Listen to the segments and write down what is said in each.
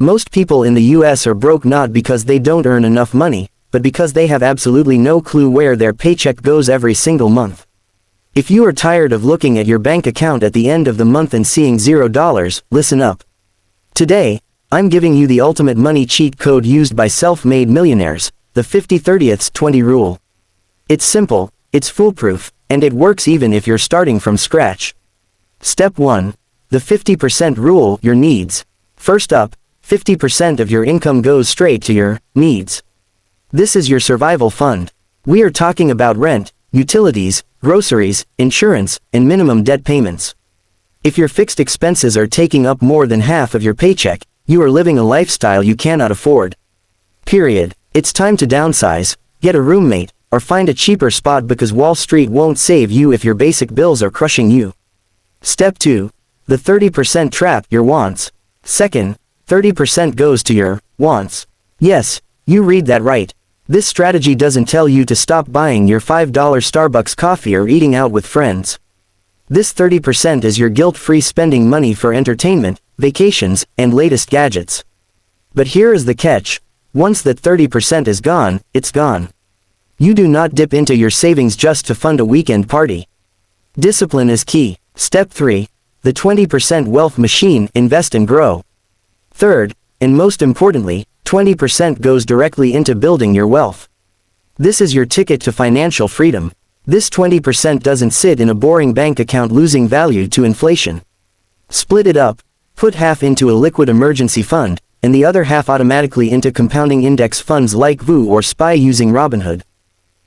Most people in the US are broke not because they don't earn enough money, but because they have absolutely no clue where their paycheck goes every single month. If you are tired of looking at your bank account at the end of the month and seeing $0, listen up. Today, I'm giving you the ultimate money cheat code used by self-made millionaires, the 50/30/20 rule. It's simple, it's foolproof, and it works even if you're starting from scratch. Step 1. The 50% rule, your needs. First up, 50% of your income goes straight to your needs. This is your survival fund. We are talking about rent, utilities, groceries, insurance, and minimum debt payments. If your fixed expenses are taking up more than half of your paycheck, you are living a lifestyle you cannot afford. Period. It's time to downsize, get a roommate, or find a cheaper spot because Wall Street won't save you if your basic bills are crushing you. Step 2. The 30% trap, your wants. Second, 30% goes to your wants. Yes, you read that right. This strategy doesn't tell you to stop buying your $5 Starbucks coffee or eating out with friends. This 30% is your guilt-free spending money for entertainment, vacations, and latest gadgets. But here is the catch. Once that 30% is gone, it's gone. You do not dip into your savings just to fund a weekend party. Discipline is key. Step 3. The 20% wealth machine, invest and grow. Third, and most importantly, 20% goes directly into building your wealth. This is your ticket to financial freedom. This 20% doesn't sit in a boring bank account losing value to inflation. Split it up, put half into a liquid emergency fund, and the other half automatically into compounding index funds like VU or SPY using Robinhood.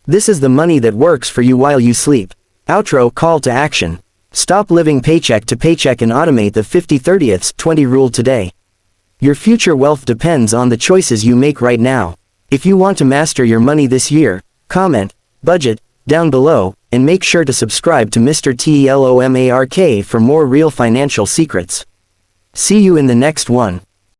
This is the money that works for you while you sleep. Outro, call to action. Stop living paycheck to paycheck and automate the 50/30/20 rule today. Your future wealth depends on the choices you make right now. If you want to master your money this year, comment, budget, down below, and make sure to subscribe to Mr. Telomark for more real financial secrets. See you in the next one.